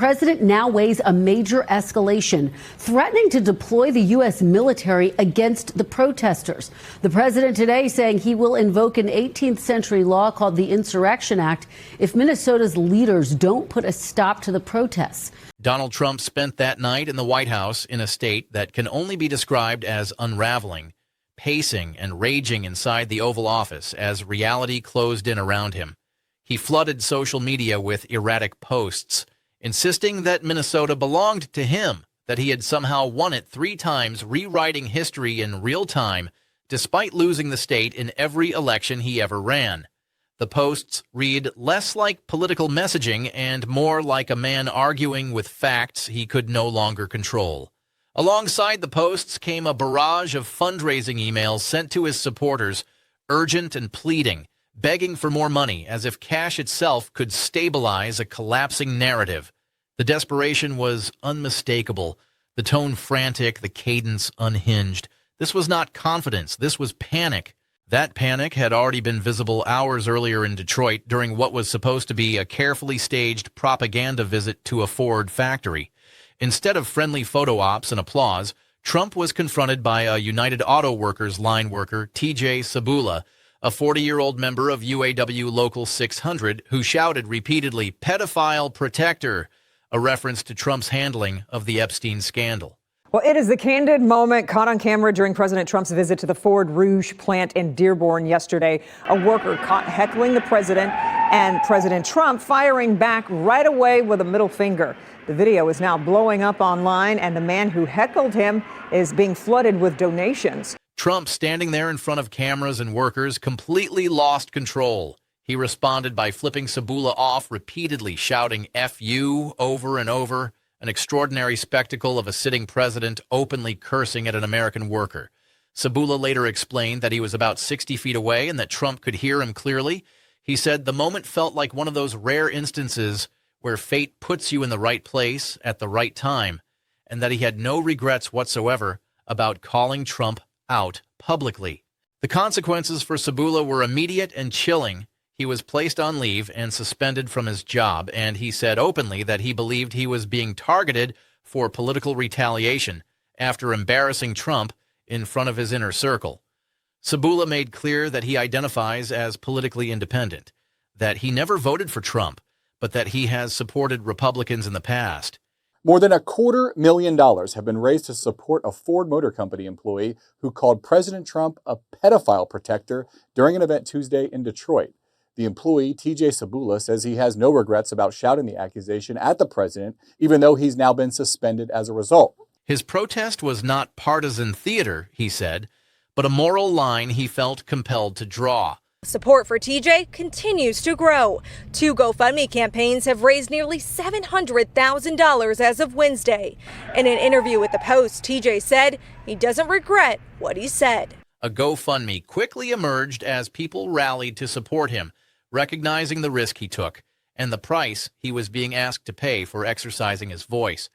President now weighs a major escalation, threatening to deploy the U.S. military against the protesters. The president today saying he will invoke an 18th century law called the Insurrection Act if Minnesota's leaders don't put a stop to the protests. Donald Trump spent that night in the White House in a state that can only be described as unraveling, pacing and raging inside the Oval Office as reality closed in around him. He flooded social media with erratic posts, insisting that Minnesota belonged to him, that he had somehow won it 3 times, rewriting history in real time, despite losing the state in every election he ever ran. The posts read less like political messaging and more like a man arguing with facts he could no longer control. Alongside the posts came a barrage of fundraising emails sent to his supporters, urgent and pleading, begging for more money, as if cash itself could stabilize a collapsing narrative. The desperation was unmistakable, the tone frantic, the cadence unhinged. This was not confidence, this was panic. That panic had already been visible hours earlier in Detroit during what was supposed to be a carefully staged propaganda visit to a Ford factory. Instead of friendly photo ops and applause, Trump was confronted by a United Auto Workers line worker, TJ Sabula, a 40-year-old member of UAW Local 600, who shouted repeatedly, "Pedophile protector," a reference to Trump's handling of the Epstein scandal. Well, it is the candid moment caught on camera during President Trump's visit to the Ford Rouge plant in Dearborn yesterday. A worker caught heckling the president, and President Trump firing back right away with a middle finger. The video is now blowing up online, and the man who heckled him is being flooded with donations. Trump, standing there in front of cameras and workers, completely lost control. He responded by flipping Sabula off repeatedly, shouting "F you" over and over, an extraordinary spectacle of a sitting president openly cursing at an American worker. Sabula later explained that he was about 60 feet away and that Trump could hear him clearly. He said the moment felt like one of those rare instances where fate puts you in the right place at the right time, and that he had no regrets whatsoever about calling Trump out publicly. The consequences for Sabula were immediate and chilling. He was placed on leave and suspended from his job, and he said openly that he believed he was being targeted for political retaliation after embarrassing Trump in front of his inner circle. Sabula made clear that he identifies as politically independent, that he never voted for Trump, but that he has supported Republicans in the past. More than $250,000 have been raised to support a Ford Motor Company employee who called President Trump a pedophile protector during an event Tuesday in Detroit. The employee, TJ Sabula, says he has no regrets about shouting the accusation at the president, even though he's now been suspended as a result. His protest was not partisan theater, he said, but a moral line he felt compelled to draw. Support for TJ continues to grow. 2 GoFundMe campaigns have raised nearly $700,000 as of Wednesday. In an interview with the Post, TJ said he doesn't regret what he said. A GoFundMe quickly emerged as people rallied to support him, recognizing the risk he took and the price he was being asked to pay for exercising his voice.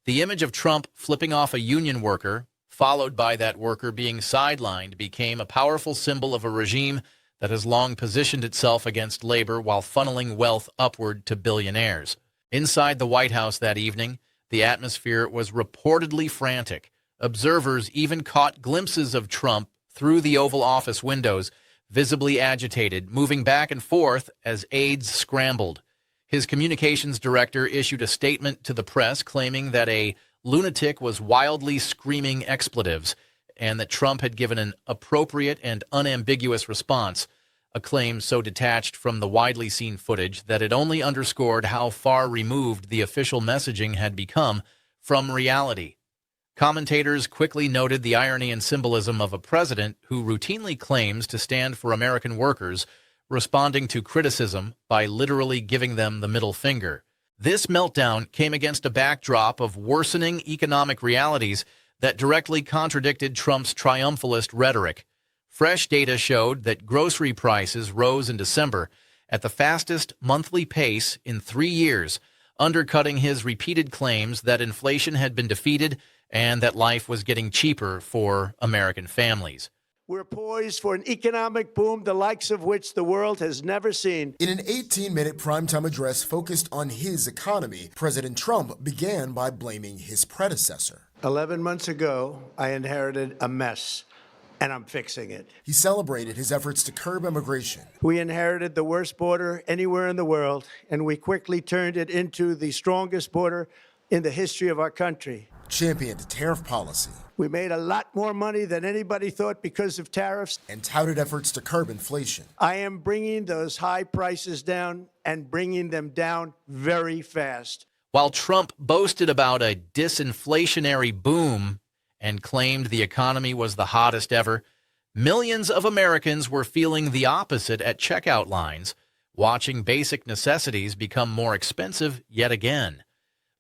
The image of Trump flipping off a union worker, followed by that worker being sidelined, became a powerful symbol of a regime that has long positioned itself against labor while funneling wealth upward to billionaires. Inside the White House that evening, the atmosphere was reportedly frantic. Observers even caught glimpses of Trump through the Oval Office windows, visibly agitated, moving back and forth as aides scrambled. His communications director issued a statement to the press claiming that a lunatic was wildly screaming expletives and that Trump had given an appropriate and unambiguous response, a claim so detached from the widely seen footage that it only underscored how far removed the official messaging had become from reality. Commentators quickly noted the irony and symbolism of a president who routinely claims to stand for American workers, responding to criticism by literally giving them the middle finger. This meltdown came against a backdrop of worsening economic realities that directly contradicted Trump's triumphalist rhetoric. Fresh data showed that grocery prices rose in December at the fastest monthly pace in 3 years, undercutting his repeated claims that inflation had been defeated and that life was getting cheaper for American families. We're poised for an economic boom, the likes of which the world has never seen. In an 18-minute primetime address focused on his economy, President Trump began by blaming his predecessor. 11 months ago, I inherited a mess, and I'm fixing it. He celebrated his efforts to curb immigration. We inherited the worst border anywhere in the world, and we quickly turned it into the strongest border in the history of our country. Championed tariff policy. We made a lot more money than anybody thought because of tariffs. And touted efforts to curb inflation. I am bringing those high prices down and bringing them down very fast. While Trump boasted about a disinflationary boom and claimed the economy was the hottest ever, millions of Americans were feeling the opposite at checkout lines, watching basic necessities become more expensive yet again.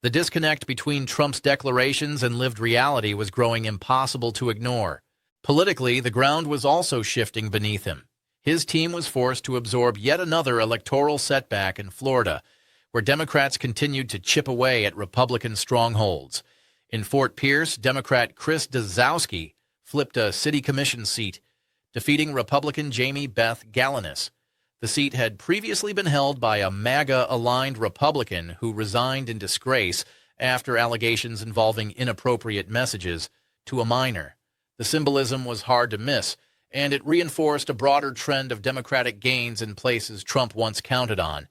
The disconnect between Trump's declarations and lived reality was growing impossible to ignore. Politically, the ground was also shifting beneath him. His team was forced to absorb yet another electoral setback in Florida, where Democrats continued to chip away at Republican strongholds. In Fort Pierce, Democrat Chris Dazowski flipped a city commission seat, defeating Republican Jamie Beth Galanis. The seat had previously been held by a MAGA-aligned Republican who resigned in disgrace after allegations involving inappropriate messages to a minor. The symbolism was hard to miss, and it reinforced a broader trend of Democratic gains in places Trump once counted on.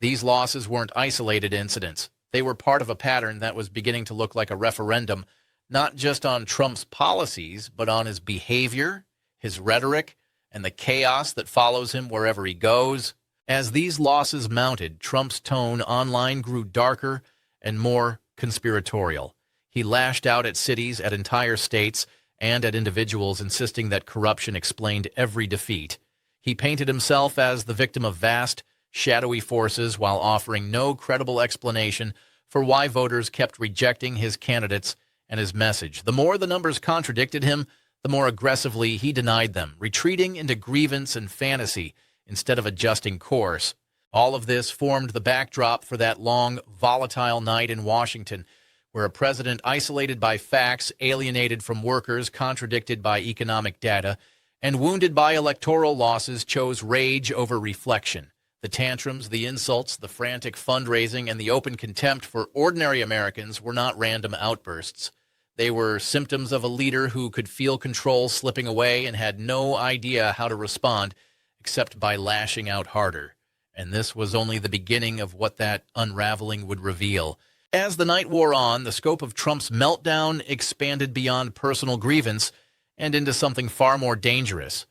These losses weren't isolated incidents. They were part of a pattern that was beginning to look like a referendum, not just on Trump's policies, but on his behavior, his rhetoric, and the chaos that follows him wherever he goes. As these losses mounted, Trump's tone online grew darker and more conspiratorial. He lashed out at cities, at entire states, and at individuals, insisting that corruption explained every defeat. He painted himself as the victim of vast, shadowy forces while offering no credible explanation for why voters kept rejecting his candidates and his message. The more the numbers contradicted him, the more aggressively he denied them, retreating into grievance and fantasy instead of adjusting course. All of this formed the backdrop for that long, volatile night in Washington, where a president isolated by facts, alienated from workers, contradicted by economic data, and wounded by electoral losses chose rage over reflection. The tantrums, the insults, the frantic fundraising, and the open contempt for ordinary Americans were not random outbursts. They were symptoms of a leader who could feel control slipping away and had no idea how to respond except by lashing out harder. And this was only the beginning of what that unraveling would reveal. As the night wore on, the scope of Trump's meltdown expanded beyond personal grievance and into something far more dangerous,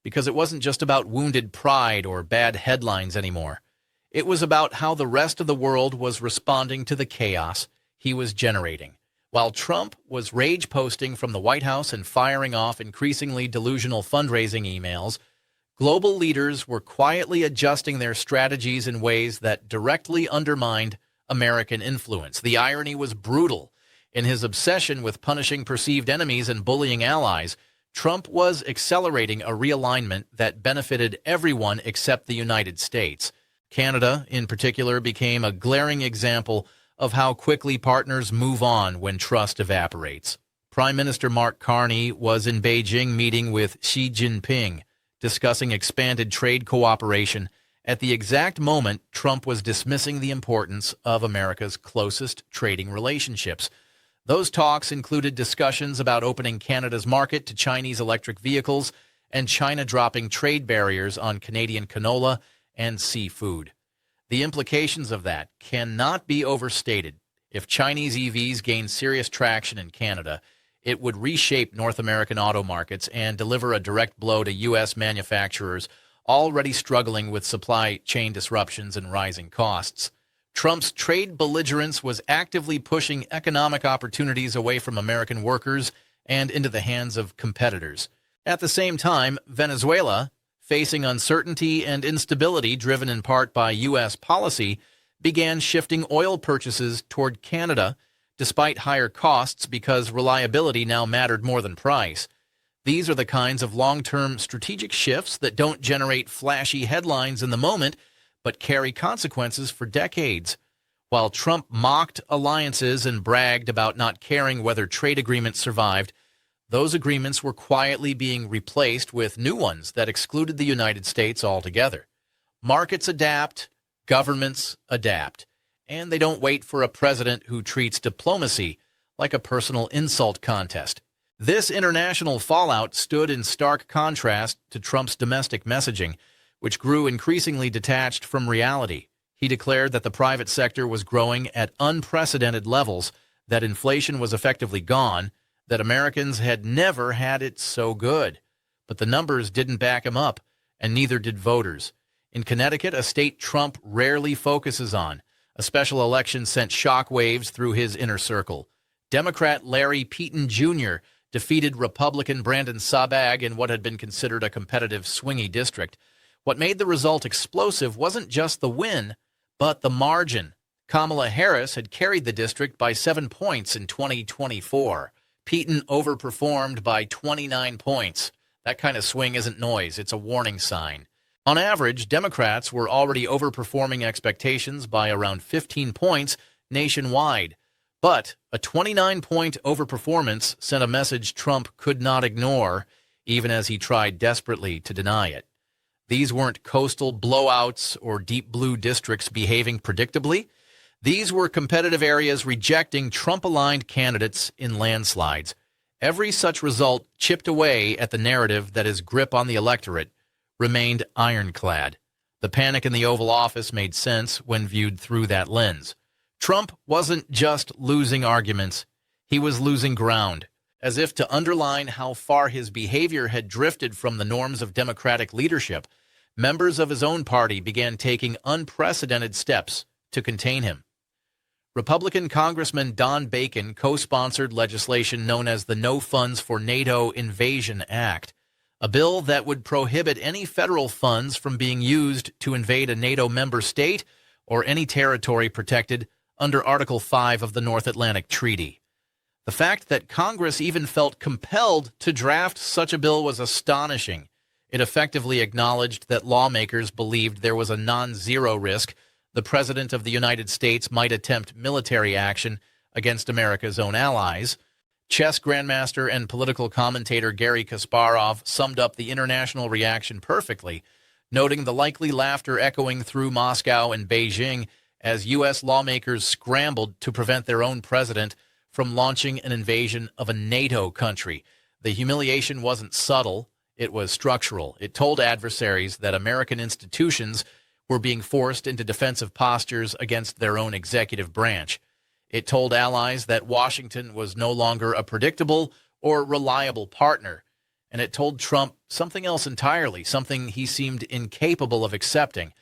because it wasn't just about wounded pride or bad headlines anymore. It was about how the rest of the world was responding to the chaos he was generating. While Trump was rage posting from the White House and firing off increasingly delusional fundraising emails, global leaders were quietly adjusting their strategies in ways that directly undermined American influence. The irony was brutal. In his obsession with punishing perceived enemies and bullying allies, Trump was accelerating a realignment that benefited everyone except the United States. Canada, in particular, became a glaring example of how quickly partners move on when trust evaporates. Prime Minister Mark Carney was in Beijing meeting with Xi Jinping, discussing expanded trade cooperation at the exact moment Trump was dismissing the importance of America's closest trading relationships. Those talks included discussions about opening Canada's market to Chinese electric vehicles and China dropping trade barriers on Canadian canola and seafood. The implications of that cannot be overstated. If Chinese EVs gain serious traction in Canada, it would reshape North American auto markets and deliver a direct blow to U.S. manufacturers already struggling with supply chain disruptions and rising costs. Trump's trade belligerence was actively pushing economic opportunities away from American workers and into the hands of competitors. At the same time, Venezuela, facing uncertainty and instability driven in part by U.S. policy, began shifting oil purchases toward Canada, despite higher costs because reliability now mattered more than price. These are the kinds of long-term strategic shifts that don't generate flashy headlines in the moment, but carry consequences for decades. While Trump mocked alliances and bragged about not caring whether trade agreements survived, those agreements were quietly being replaced with new ones that excluded the United States altogether. Markets adapt, governments adapt, and they don't wait for a president who treats diplomacy like a personal insult contest. This international fallout stood in stark contrast to Trump's domestic messaging, which grew increasingly detached from reality. He declared that the private sector was growing at unprecedented levels, that inflation was effectively gone, that Americans had never had it so good. But the numbers didn't back him up, and neither did voters. In Connecticut, a state Trump rarely focuses on, a special election sent shockwaves through his inner circle. Democrat Larry Peaton Jr. defeated Republican Brandon Sabag in what had been considered a competitive, swingy district. What made the result explosive wasn't just the win, but the margin. Kamala Harris had carried the district by 7 points in 2024. Peaton overperformed by 29 points. That kind of swing isn't noise, it's a warning sign. On average, Democrats were already overperforming expectations by around 15 points nationwide. But a 29-point overperformance sent a message Trump could not ignore, even as he tried desperately to deny it. These weren't coastal blowouts or deep blue districts behaving predictably. These were competitive areas rejecting Trump-aligned candidates in landslides. Every such result chipped away at the narrative that his grip on the electorate remained ironclad. The panic in the Oval Office made sense when viewed through that lens. Trump wasn't just losing arguments, he was losing ground. As if to underline how far his behavior had drifted from the norms of Democratic leadership, members of his own party began taking unprecedented steps to contain him. Republican Congressman Don Bacon co-sponsored legislation known as the No Funds for NATO Invasion Act, a bill that would prohibit any federal funds from being used to invade a NATO member state or any territory protected under Article 5 of the North Atlantic Treaty. The fact that Congress even felt compelled to draft such a bill was astonishing. It effectively acknowledged that lawmakers believed there was a non-zero risk the President of the United States might attempt military action against America's own allies. Chess grandmaster and political commentator Garry Kasparov summed up the international reaction perfectly, noting the likely laughter echoing through Moscow and Beijing as U.S. lawmakers scrambled to prevent their own president from launching an invasion of a NATO country. The humiliation wasn't subtle, it was structural. It told adversaries that American institutions were being forced into defensive postures against their own executive branch. It told allies that Washington was no longer a predictable or reliable partner. And it told Trump something else entirely, something he seemed incapable of accepting,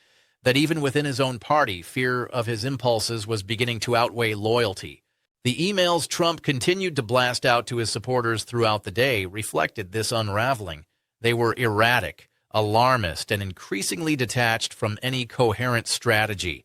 that even within his own party, fear of his impulses was beginning to outweigh loyalty. The emails Trump continued to blast out to his supporters throughout the day reflected this unraveling. They were erratic, alarmist, and increasingly detached from any coherent strategy.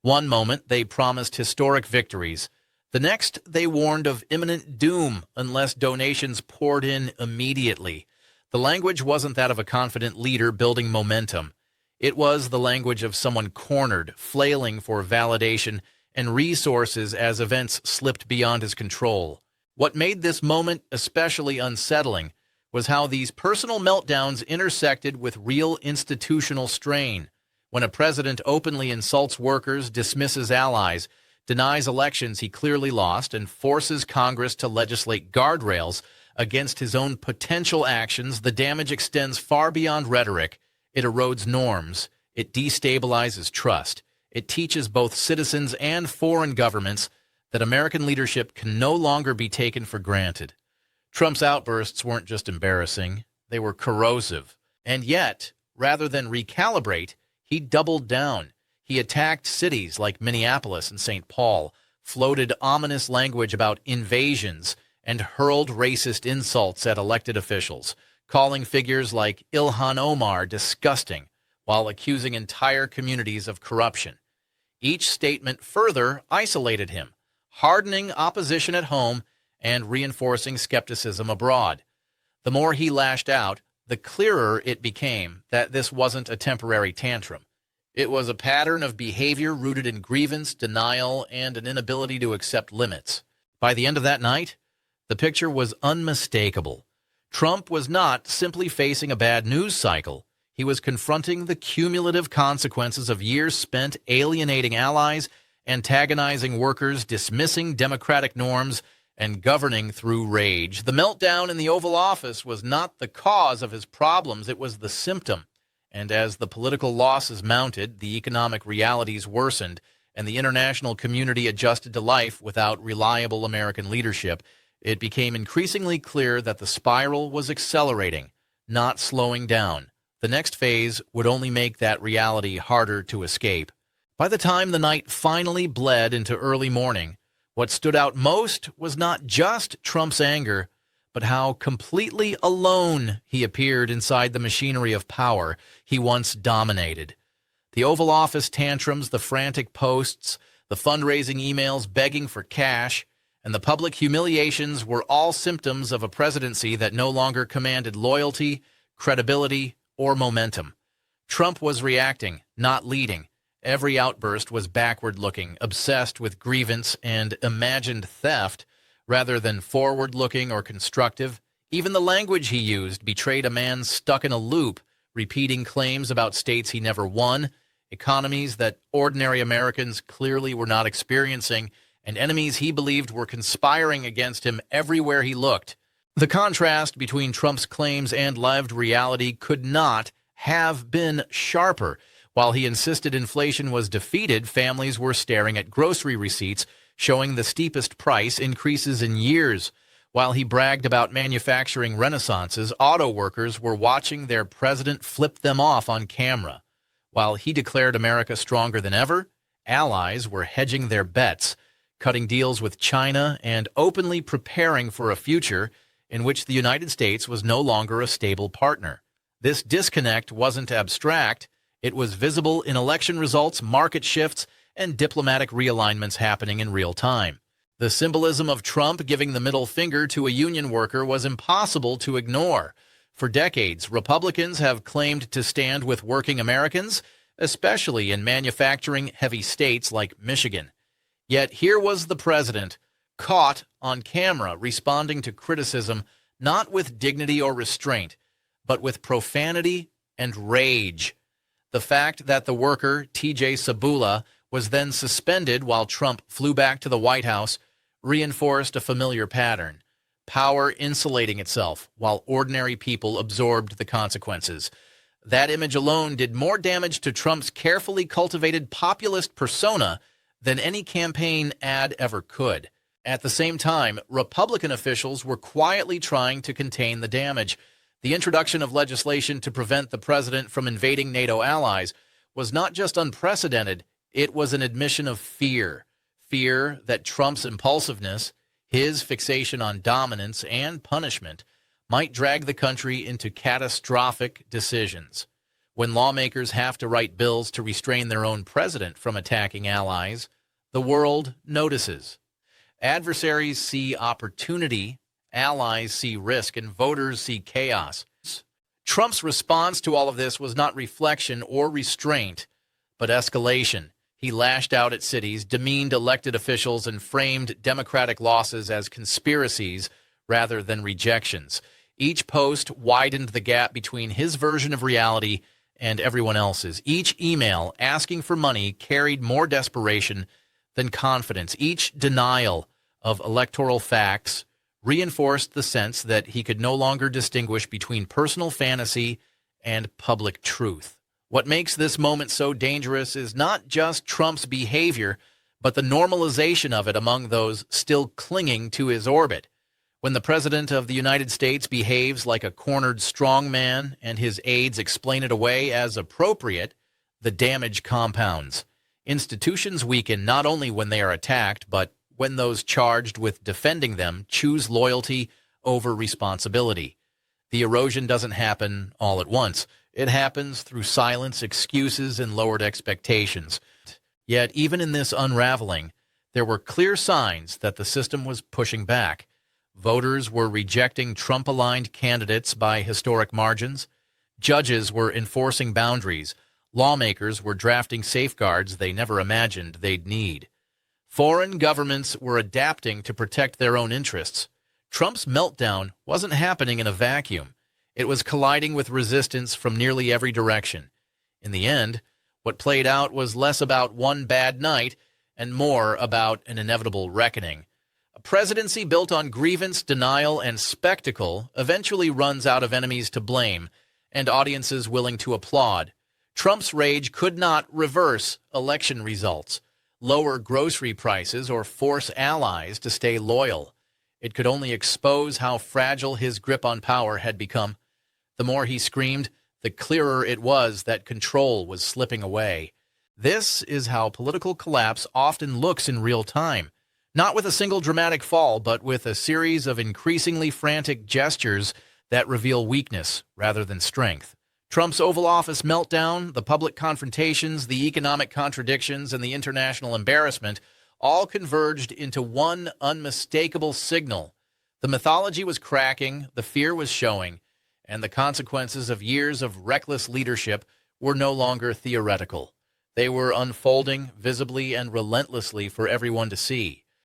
One moment, they promised historic victories. The next, they warned of imminent doom unless donations poured in immediately. The language wasn't that of a confident leader building momentum. It was the language of someone cornered, flailing for validation and resources as events slipped beyond his control. What made this moment especially unsettling was how these personal meltdowns intersected with real institutional strain. When a president openly insults workers, dismisses allies, denies elections he clearly lost, and forces Congress to legislate guardrails against his own potential actions, the damage extends far beyond rhetoric. It erodes norms. It destabilizes trust. It teaches both citizens and foreign governments that American leadership can no longer be taken for granted. Trump's outbursts weren't just embarrassing, they were corrosive. And yet, rather than recalibrate, he doubled down. He attacked cities like Minneapolis and St. Paul, floated ominous language about invasions, and hurled racist insults at elected officials, calling figures like Ilhan Omar disgusting, while accusing entire communities of corruption. Each statement further isolated him, hardening opposition at home and reinforcing skepticism abroad. The more he lashed out, the clearer it became that this wasn't a temporary tantrum. It was a pattern of behavior rooted in grievance, denial, and an inability to accept limits. By the end of that night, The picture was unmistakable. Trump was not simply facing a bad news cycle. He was confronting the cumulative consequences of years spent alienating allies, antagonizing workers, dismissing democratic norms, and governing through rage. The meltdown in the Oval Office was not the cause of his problems, it was the symptom. And as the political losses mounted, the economic realities worsened, and the international community adjusted to life without reliable American leadership, it became increasingly clear that the spiral was accelerating, not slowing down. The next phase would only make that reality harder to escape. By the time the night finally bled into early morning, what stood out most was not just Trump's anger, but how completely alone he appeared inside the machinery of power he once dominated. The Oval Office tantrums, the frantic posts, the fundraising emails begging for cash, and the public humiliations were all symptoms of a presidency that no longer commanded loyalty, credibility, or momentum. Trump was reacting, not leading. Every outburst was backward-looking, obsessed with grievance and imagined theft, rather than forward-looking or constructive. Even the language he used betrayed a man stuck in a loop, repeating claims about states he never won, economies that ordinary Americans clearly were not experiencing, and enemies he believed were conspiring against him everywhere he looked. The contrast between Trump's claims and lived reality could not have been sharper. While he insisted inflation was defeated, families were staring at grocery receipts showing the steepest price increases in years. While he bragged about manufacturing renaissances, auto workers were watching their president flip them off on camera. While he declared America stronger than ever, allies were hedging their bets, cutting deals with China, and openly preparing for a future in which the United States was no longer a stable partner. This disconnect wasn't abstract. It was visible in election results, market shifts, and diplomatic realignments happening in real time. The symbolism of Trump giving the middle finger to a union worker was impossible to ignore. For decades, Republicans have claimed to stand with working Americans, especially in manufacturing-heavy states like Michigan. Yet here was the president, caught on camera, responding to criticism not with dignity or restraint, but with profanity and rage. The fact that the worker, TJ Sabula, was then suspended while Trump flew back to the White House reinforced a familiar pattern: power insulating itself while ordinary people absorbed the consequences. That image alone did more damage to Trump's carefully cultivated populist persona than any campaign ad ever could. At the same time, Republican officials were quietly trying to contain the damage. The introduction of legislation to prevent the president from invading NATO allies was not just unprecedented, it was an admission of fear. Fear that Trump's impulsiveness, his fixation on dominance and punishment, might drag the country into catastrophic decisions. When lawmakers have to write bills to restrain their own president from attacking allies, the world notices. Adversaries see opportunity, allies see risk, and voters see chaos. Trump's response to all of this was not reflection or restraint, but escalation. He lashed out at cities, demeaned elected officials, and framed Democratic losses as conspiracies rather than rejections. Each post widened the gap between his version of reality and everyone else's. Each email asking for money carried more desperation than confidence. Each denial of electoral facts reinforced the sense that he could no longer distinguish between personal fantasy and public truth. What makes this moment so dangerous is not just Trump's behavior, but the normalization of it among those still clinging to his orbit. When the President of the United States behaves like a cornered strongman and his aides explain it away as appropriate, the damage compounds. Institutions weaken not only when they are attacked, but when those charged with defending them choose loyalty over responsibility. The erosion doesn't happen all at once. It happens through silence, excuses, and lowered expectations. Yet, even in this unraveling, there were clear signs that the system was pushing back. Voters were rejecting Trump-aligned candidates by historic margins. Judges were enforcing boundaries. Lawmakers were drafting safeguards they never imagined they'd need. Foreign governments were adapting to protect their own interests. Trump's meltdown wasn't happening in a vacuum. It was colliding with resistance from nearly every direction. In the end, what played out was less about one bad night and more about an inevitable reckoning. A presidency built on grievance, denial, and spectacle eventually runs out of enemies to blame and audiences willing to applaud. Trump's rage could not reverse election results, lower grocery prices, or force allies to stay loyal. It could only expose how fragile his grip on power had become. The more he screamed, the clearer it was that control was slipping away. This is how political collapse often looks in real time. Not with a single dramatic fall, but with a series of increasingly frantic gestures that reveal weakness rather than strength. Trump's Oval Office meltdown, the public confrontations, the economic contradictions, and the international embarrassment all converged into one unmistakable signal. The mythology was cracking, the fear was showing, and the consequences of years of reckless leadership were no longer theoretical. They were unfolding visibly and relentlessly for everyone to see.